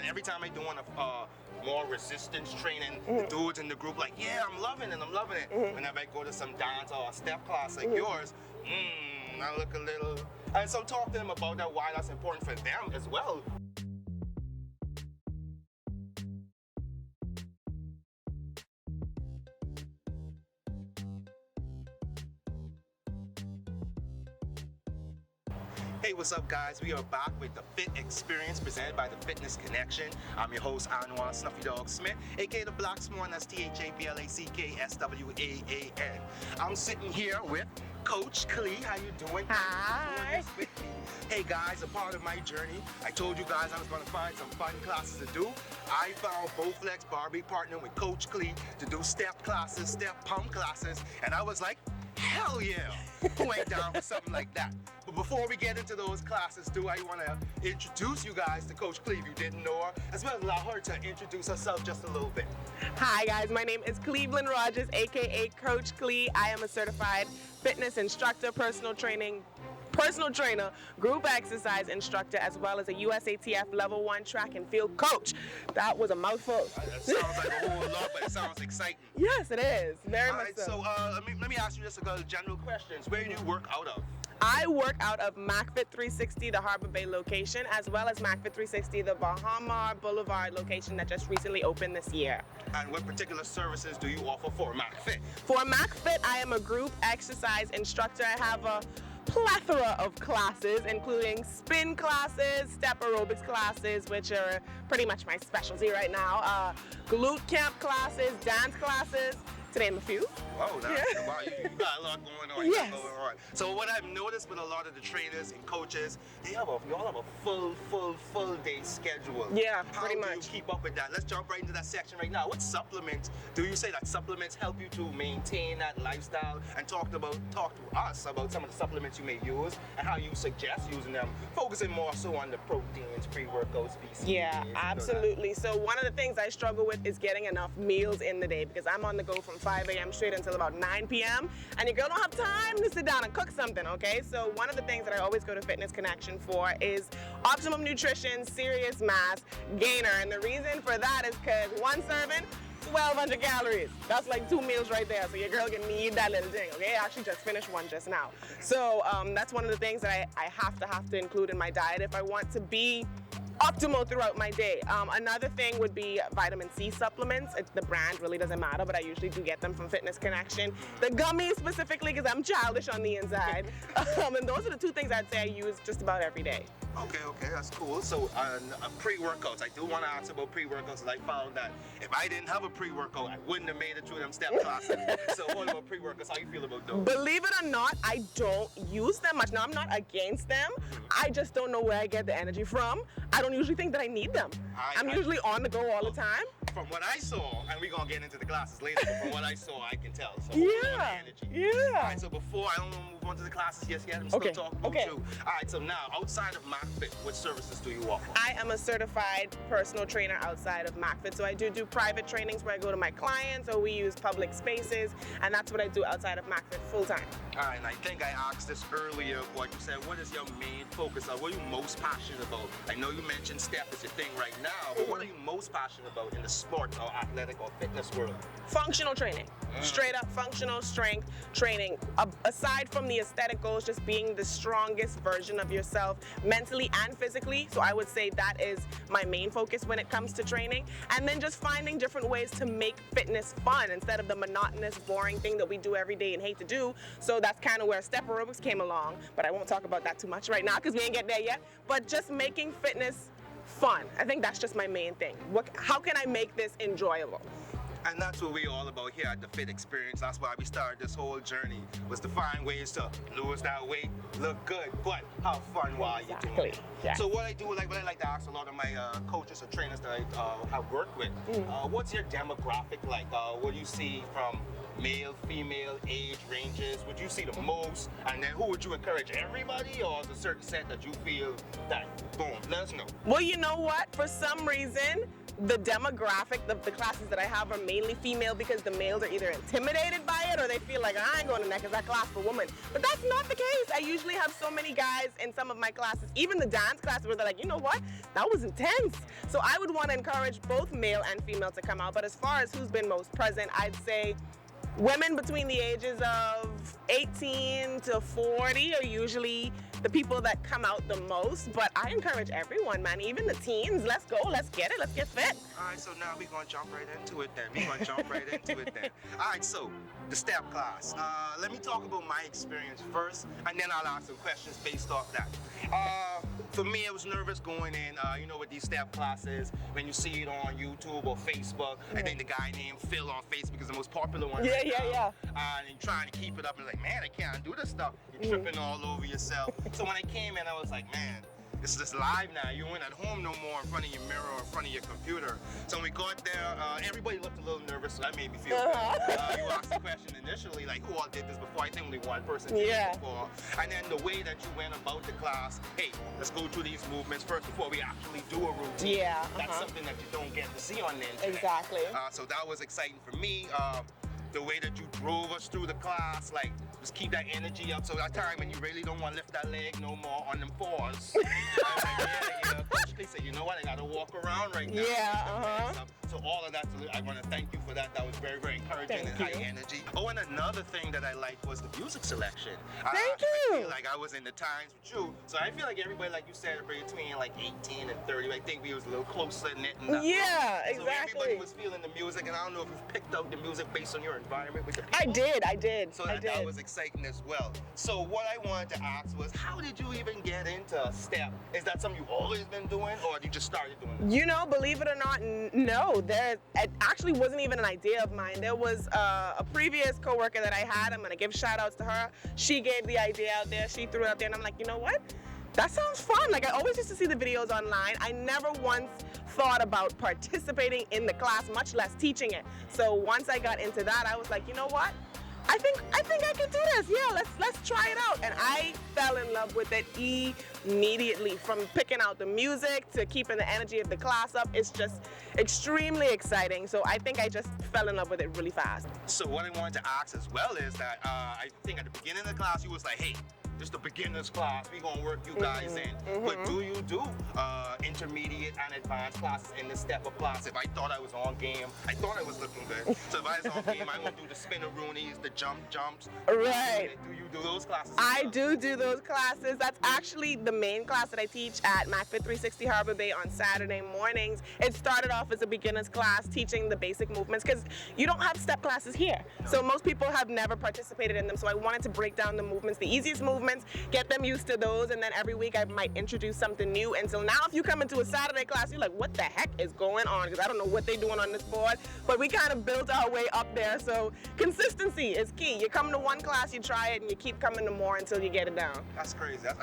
And every time I do one of more resistance training, the dudes in the group like, yeah, I'm loving it, I'm loving it. Whenever I go to some dance or a step class like yours, I look a little. And so talk to them about that, why that's important for them as well. Hey, what's up guys? We are back with the Fit Experience presented by the Fitness Connection. I'm your host Anwar Snuffy Dog Smith, aka the Black Swan, that's THABLACKSWAAN. I'm sitting here with Coach Klee. How you doing? Hi. Hey guys, a part of my journey, I told you guys I was going to find some fun classes to do. I found Bowflex Barbie partnering with Coach Klee to do step classes, step pump classes, and I was like, hell yeah, who ain't down for something like that? But before we get into those classes, I want to introduce you guys to Coach Klee if you didn't know her, as well as allow her to introduce herself just a little bit. Hi guys, my name is Cleveland Rodgers, aka Coach Klee. I am a certified fitness instructor, personal trainer, group exercise instructor, as well as a USATF level 1 track and field coach. That was a mouthful. That sounds like a whole lot, but it sounds exciting. Yes, it is. Very much Alright, so let me ask you just a couple of general questions. Where do you work out of? I work out of MacFit 360, the Harbor Bay location, as well as MacFit 360, the Bahama Boulevard location that just recently opened this year. And what particular services do you offer for MacFit? For MacFit, I am a group exercise instructor. I have a plethora of classes, including spin classes, step aerobics classes, which are pretty much my specialty right now, glute camp classes, dance classes, to name a few. Oh, that's wow, you got a lot going on. Yes. So what I've noticed with a lot of the trainers and coaches, you all have a full day schedule. Yeah, pretty much. How do you keep up with that? Let's jump right into that section right now. What supplements do you say that supplements help you to maintain that lifestyle? And talk to us about some of the supplements you may use and how you suggest using them, focusing more so on the proteins, pre-workouts, BCAAs. Yeah, absolutely. So one of the things I struggle with is getting enough meals in the day, because I'm on the go from 5 a.m. straight until about 9 p.m. and your girl don't have time to sit down and cook something, okay? So one of the things that I always go to Fitness Connection for is optimum nutrition, serious mass, gainer. And the reason for that is because one serving, 1,200 calories. That's like 2 meals right there. So your girl can need that little thing, okay? I actually just finished one just now. So that's one of the things that I have to include in my diet if I want to be optimal throughout my day. Another thing would be vitamin C supplements. The brand really doesn't matter, but I usually do get them from Fitness Connection. The gummies specifically, because I'm childish on the inside. And those are the 2 things I'd say I use just about every day. Okay, that's cool. So pre-workouts, I do want to ask about pre-workouts. I found that if I didn't have a pre-workout, I wouldn't have made it through them step classes. So what about pre-workouts? How you feel about those? Believe it or not, I don't use them much. Now, I'm not against them. I just don't know where I get the energy from. I don't usually think that I need them. I'm usually on the go all the time. From what I saw, and we're going to get into the classes later, but from what I saw, I can tell. So Yeah. All right, so before I don't want to move on to the classes yet, I'm still talking about you. All right, so now, outside of MacFit, what services do you offer? I am a certified personal trainer outside of MacFit, so I do private trainings where I go to my clients, or we use public spaces, and that's what I do outside of MacFit full time. All right, and I think I asked this earlier, what you said, what is your main focus on? What are you most passionate about? I know you mentioned step is your thing right now, but what are you most passionate about in the sport or athletic or fitness world? Functional training. Straight up functional strength training. Aside from the aesthetic goals, just being the strongest version of yourself mentally and physically. So I would say that is my main focus when it comes to training. And then just finding different ways to make fitness fun instead of the monotonous, boring thing that we do every day and hate to do. So that's kind of where step aerobics came along. But I won't talk about that too much right now because we ain't get there yet. But just making fitness fun. I think that's just my main thing. How can I make this enjoyable? And that's what we're all about here at the Fit Experience. That's why we started this whole journey, was to find ways to lose that weight, look good, but have fun while you're doing it. Yeah. So what I like to ask a lot of my coaches or trainers that I have worked with, what's your demographic like? What do you see from male, female, age ranges? Would you see the most? And then who would you encourage? Everybody, or is there a certain set that you feel that, boom, let us know? Well, you know what? For some reason, the demographic of the classes that I have are mainly female because the males are either intimidated by it or they feel like I ain't going to that because that class for women. But that's not the case. I usually have so many guys in some of my classes, even the dance classes, where they're like, you know what, that was intense. So I would want to encourage both male and female to come out. But as far as who's been most present, I'd say women between the ages of 18 to 40 are usually the people that come out the most, but I encourage everyone, man, even the teens. Let's go, let's get it, let's get fit. All right, so now we're gonna jump right into it then. All right, so the step class. Let me talk about my experience first, and then I'll ask some questions based off that. For me, I was nervous going in, with these step classes, when you see it on YouTube or Facebook. I think the guy named Phil on Facebook is the most popular one. Yeah. And you're trying to keep it up, and like, man, I can't do this stuff. You're tripping all over yourself. So when I came in, I was like, man, this is just live now. You ain't at home no more in front of your mirror or in front of your computer. So when we got there, everybody looked a little nervous, so that made me feel good. You asked the question initially, like, who all did this before? I think only one person did it before. And then the way that you went about the class, hey, let's go through these movements first before we actually do a routine. Yeah. That's something that you don't get to see on the internet. Exactly. So that was exciting for me. The way that you drove us through the class, like, just keep that energy up. So that time when you really don't want to lift that leg no more on them fours. Coach Lee said, you know what, I gotta walk around right now. Yeah, So all of that, I want to thank you for that. That was very, very encouraging and high energy. Oh, and another thing that I liked was the music selection. Thank you. I feel like I was in the times with you. So I feel like everybody, like you said, between like 18 and 30, I think we was a little closer knit. Yeah, so exactly. everybody was feeling the music, and I don't know if you've picked out the music based on your environment with the people. I did. So that was exciting as well. So what I wanted to ask was, how did you even get into step? Is that something you've always been doing, or you just started doing it? Believe it or not, no. It actually wasn't even an idea of mine. There was a previous coworker that I had. I'm gonna give shout outs to her. She gave the idea out there. She threw it out there, and I'm like, you know what? That sounds fun. Like, I always used to see the videos online. I never once thought about participating in the class, much less teaching it. So once I got into that, I was like, you know what? I think I can do this. Yeah, let's try it out. And I fell in love with it immediately. From picking out the music to keeping the energy of the class up, it's just extremely exciting. So I think I just fell in love with it really fast. So what I wanted to ask as well is that I think at the beginning of the class you was like, hey, just the beginner's class, we gonna work you guys in. But do you do intermediate and advanced classes in the step-up class? If I thought I was on game, I thought I was looking good. So if I was on game, I gonna do the spinneroonies, the jumps. Right. Do you do those classes? I do those classes. That's actually the main class that I teach at McFit 360 Harbor Bay on Saturday mornings. It started off as a beginner's class teaching the basic movements because you don't have step classes here. No. So most people have never participated in them. So I wanted to break down the movements, the easiest movements, get them used to those, and then every week I might introduce something new. Until now, if you come into a Saturday class, you're like, what the heck is going on? Because I don't know what they're doing on this board, but we kind of built our way up there. So consistency is key. You come to one class, you try it, and you keep coming to more until you get it down. That's crazy. I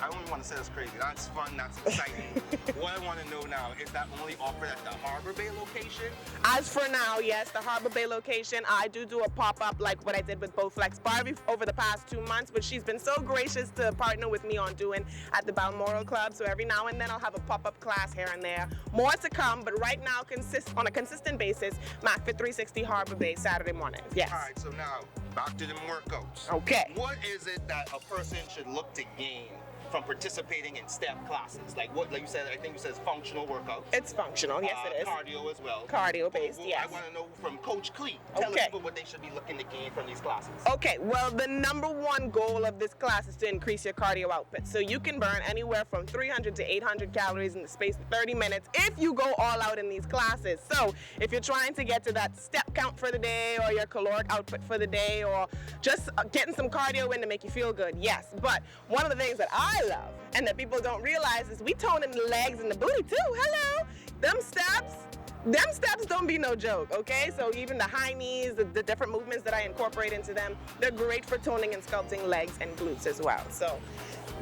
only want to say that's crazy. That's fun, that's exciting. What I want to know now, is that only offered at the Harbor Bay location? As for now, yes, the Harbor Bay location. I do a pop-up like what I did with Bowflex Barbie over the past 2 months, but she's been so gracious to partner with me on doing at the Balmoral Club. So every now and then I'll have a pop-up class here and there. More to come, but right now on a consistent basis, McFit 360 Harbor Bay, Saturday mornings. Yes. All right, so now back to the workouts. Okay. What is it that a person should look to gain from participating in step classes? Like you said, I think you said it's functional workouts. It's functional, yes it is. Cardio as well. Cardio based, yes. I want to know from Coach Clee. Tell us what they should be looking to gain from these classes. Okay, well, the number one goal of this class is to increase your cardio output. So you can burn anywhere from 300 to 800 calories in the space of 30 minutes if you go all out in these classes. So if you're trying to get to that step count for the day, or your caloric output for the day, or just getting some cardio in to make you feel good, yes. But one of the things that I love and that people don't realize is we tone in the legs and the booty too. Hello. Them steps don't be no joke, okay? So even the high knees, the different movements that I incorporate into them, they're great for toning and sculpting legs and glutes as well. So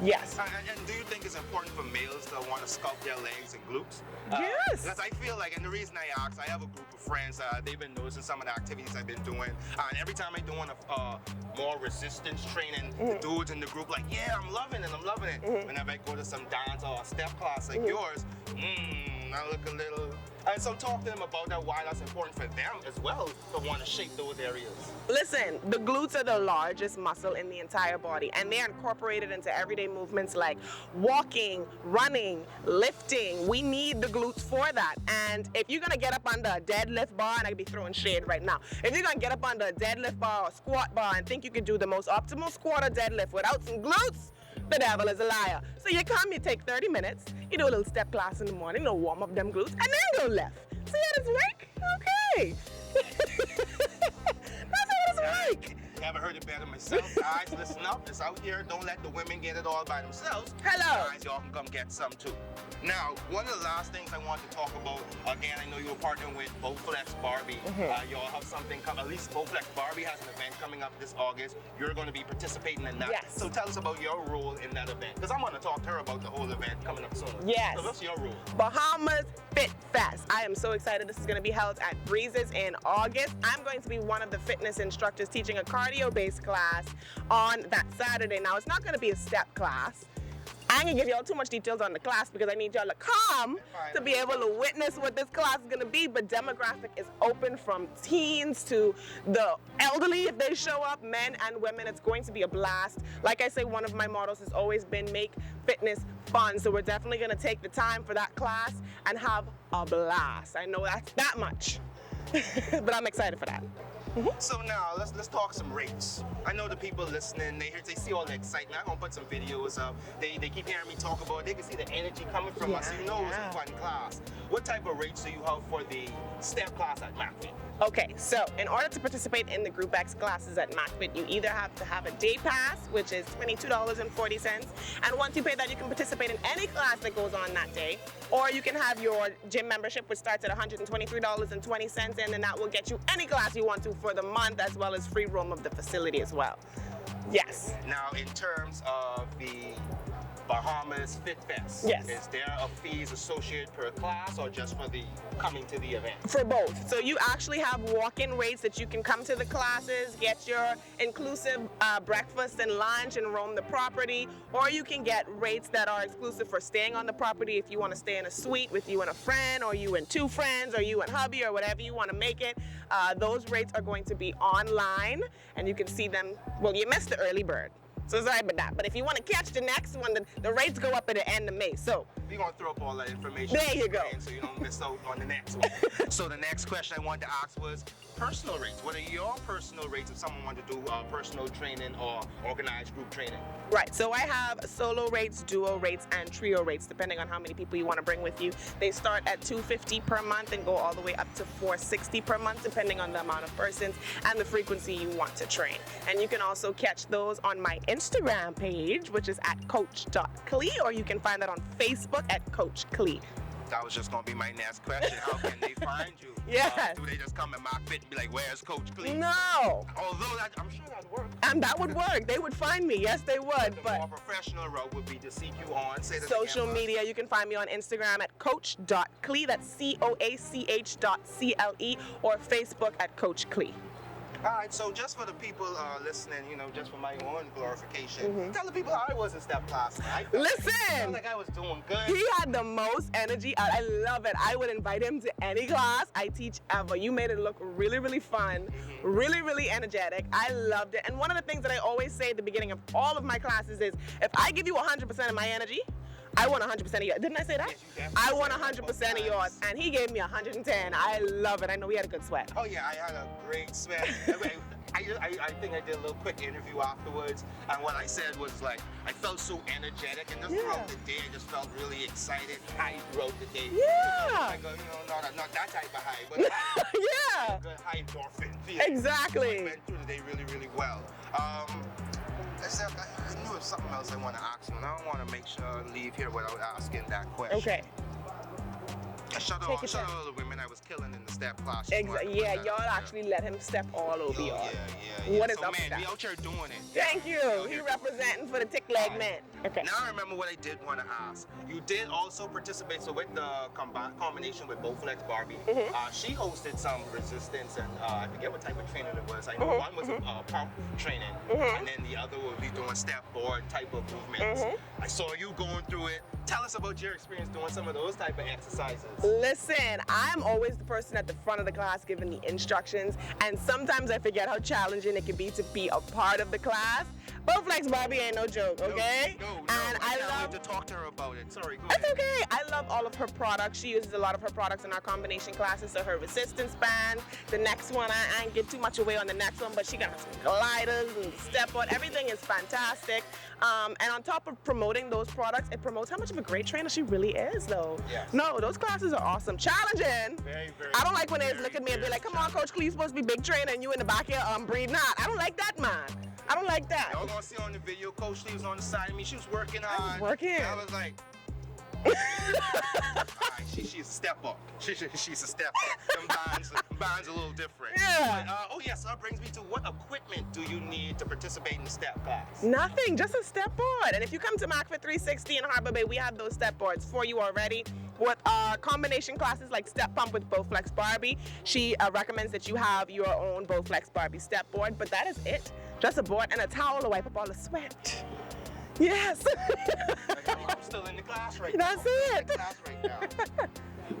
yes. And do you think it's important for males to want to sculpt their legs and glutes? Yes. Because I feel like, and the reason I ask, I have a group of friends, they've been noticing some of the activities I've been doing. And every time I'm doing a more resistance training, the dudes in the group like, yeah, I'm loving it. Whenever I go to some dance or a step class like yours, I look a little. And so talk to them about that, why that's important for them as well to want to shape those areas. Listen, the glutes are the largest muscle in the entire body, and they're incorporated into everyday movements like walking, running, lifting. We need the glutes for that. And if you're gonna get up under a deadlift bar, and I could be throwing shade right now, if you're gonna get up under a deadlift bar or squat bar and think you can do the most optimal squat or deadlift without some glutes, the devil is a liar. So you come, you take 30 minutes, you do a little step class in the morning, you know, warm up them glutes, and then go left. See how this work? Okay. That's how this work. Never heard it better myself. Guys, listen up. It's out here. Don't let the women get it all by themselves. Hello. Guys, y'all can come get some too. Now, one of the last things I want to talk about, again, I know you were partnering with Bowflex Barbie. Y'all have something coming, at least Bowflex Barbie has an event coming up this August. You're going to be participating in that. Yes. So tell us about your role in that event, because I want to talk to her about the whole event coming up soon. Yes. So what's your role? Bahamas Fit Fest. I am so excited. This is going to be held at Breezes in August. I'm going to be one of the fitness instructors teaching a cardio-based class on that Saturday. Now, it's not going to be a step class. I ain't gonna give y'all too much details on the class because I need y'all to come to be able to witness what this class is gonna be, but demographic is open from teens to the elderly if they show up, men and women. It's going to be a blast. Like I say, one of my mottos has always been make fitness fun, so we're definitely gonna take the time for that class and have a blast. I know that's that much, but I'm excited for that. So now let's talk some rates. I know the people listening, they see all the excitement. I'm gonna put some videos up. They keep hearing me talk about it. They can see the energy coming from us. So you know it's a fun class. What type of rates do you have for the step class at MacFit? Okay, so in order to participate in the Group X classes at MacFit, you either have to have a day pass, which is $22.40, and once you pay that, you can participate in any class that goes on that day, or you can have your gym membership, which starts at $123.20, and then that will get you any class you want to for the month, as well as free roam of the facility as well. Yes. Now, in terms of the Bahamas Fit Fest, yes, is there a fees associated per class or just for the coming to the event? For both. So you actually have walk-in rates that you can come to the classes, get your inclusive breakfast and lunch and roam the property, or you can get rates that are exclusive for staying on the property if you want to stay in a suite with you and a friend, or you and two friends, or you and hubby, or whatever you want to make it. Those rates are going to be online, and you can see them. Well, you missed the early bird, so sorry about that. But if you want to catch the next one, the rates go up at the end of May. So we're going to throw up all that information. There you go. So you don't miss out on the next one. So the next question I wanted to ask was personal rates. What are your personal rates if someone wanted to do personal training or organized group training? Right, so I have solo rates, duo rates, and trio rates, depending on how many people you want to bring with you. They start at $250 per month and go all the way up to $460 per month, depending on the amount of persons and the frequency you want to train. And you can also catch those on my Instagram page, which is at coach.clee, or you can find that on Facebook at Coach Clee. That was just going to be my next question. How can they find you? Yes. Do they just come in MacFit and be like, where's Coach Clee? No. Although I'm sure that'd work. And that would work. They would find me. Yes, they would. The more professional route would be to seek you on. Say that social media. You can find me on Instagram at coach.clee. That's COACH.CLE, or Facebook at Coach Clee. All right, so just for the people listening, just for my own glorification, tell the people how I was in step class. I felt like I was doing good. He had the most energy. I love it. I would invite him to any class I teach ever. You made it look really, really fun, really, really energetic. I loved it. And one of the things that I always say at the beginning of all of my classes is, if I give you 100% of my energy, I want 100% of yours. Didn't I say that? Yes, I want 100% of yours. And he gave me 110. I love it. I know we had a good sweat. Oh, yeah, I had a great sweat. I think I did a little quick interview afterwards. And what I said was like, I felt so energetic. And just throughout the day, I just felt really excited, high throughout the day. Yeah. Not that type of high, but yeah. good high endorphin feeling. Exactly. So I went through the day really, really well. I knew it was something else I want to ask you, and I don't want to make sure I leave here without asking that question. Okay. Shout out all the women I was killing in the step class. Exactly. Yeah, y'all actually let him step all over y'all. Yeah. What is so up man, with that? we out here doing it. Thank you. He representing for the tick leg man. Okay. Now I remember what I did want to ask. You did also participate, so with the combination with Bowflex Barbie, she hosted some resistance, and I forget what type of training it was. I know one was pump training, and then the other would be doing step board type of movements. I saw you going through it. Tell us about your experience doing some of those type of exercises. Listen, I'm always the person at the front of the class giving the instructions, and sometimes I forget how challenging it can be to be a part of the class. Bowflex Barbie ain't no joke, okay? No. And I can't love wait to talk to her about it. Sorry, go It's ahead. okay. I love all of her products. She uses a lot of her products in our combination classes. So her resistance band, the next one, I ain't give too much away on the next one, but she got some gliders and step board. Everything is fantastic. And on top of promoting those products, it promotes how much of a great trainer she really is, though. Yes. No, those classes are awesome. Challenging. Very, very. I don't like when they very, look at me and be very like, come on, Coach Clee, you're supposed to be big trainer and you in the back here breathing out. I don't like that, man. I don't like that. Y'all gonna see on the video, Coach Lee was on the side of me. She was working I was hard. working. And I was like, alright, she's a step up. She's a step up. Them bands a little different. Yeah. But, oh yes, so that brings me to what equipment do you need to participate in the step class? Nothing, just a step board. And if you come to McFit 360 in Harbor Bay, we have those step boards for you already. With combination classes like step pump with Bowflex Barbie, she recommends that you have your own Bowflex Barbie step board, but that is it. Just a board and a towel to wipe up all the sweat. Yes. I'm still in the class right now. That's I'm it. in the class right now.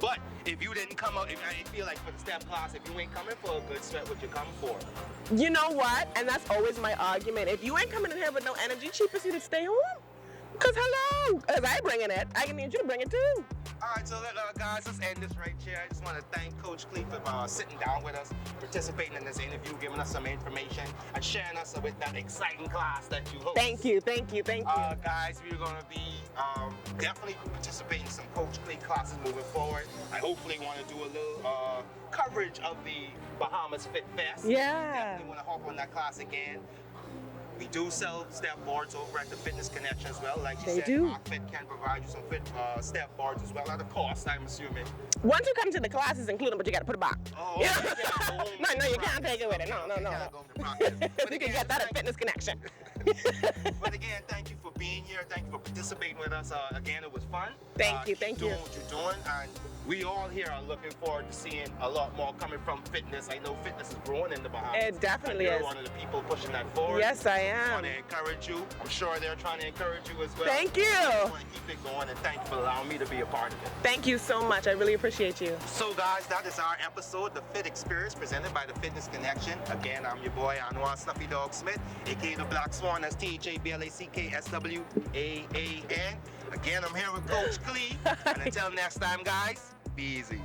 But if you didn't come out, I feel like for the step class, if you ain't coming for a good sweat, what you come for? You know what? And that's always my argument. If you ain't coming in here with no energy, cheapest you to stay home. Cause hello, as I bringing it, I can need you to bring it too. All right, so guys, let's end this right here. I just want to thank Coach Clee for sitting down with us, participating in this interview, giving us some information, and sharing us with that exciting class that you host. Thank you, thank you, thank you. Guys, we're going to be definitely participating in some Coach Clee classes moving forward. I hopefully want to do a little coverage of the Bahamas Fit Fest. Yeah. Definitely want to hop on that class again. We do sell step boards over at the Fitness Connection as well. Like you They said, do. McFit can provide you some step boards as well at a cost, I'm assuming. Once you come to the classes, include them, but you gotta put it back. Oh, Yeah. okay, yeah, home No, you can't practice. take it with it. No. You can't go to practice. But You can again, get that at thank- Fitness Connection. But again, thank you for being here. Thank you for participating with us. Again, it was fun. Thank you, Keep thank doing you. what you're doing, and we all here are looking forward to seeing a lot more coming from fitness. I know fitness is growing in the Bahamas. It definitely and you're is. one of the people pushing that forward. Yes, I I am. want to encourage you. I'm sure they're trying to encourage you as well. Thank you. I want to keep it going, and thank you for allowing me to be a part of it. Thank you so much. I really appreciate you. So guys, that is our episode, The Fit Experience, presented by the Fitness Connection. Again, I'm your boy, Anwar Snuffy Dog Smith, aka the Black Swan. That's THABLACKSWAAN. Again, I'm here with Coach Clee. And until next time, guys, be easy.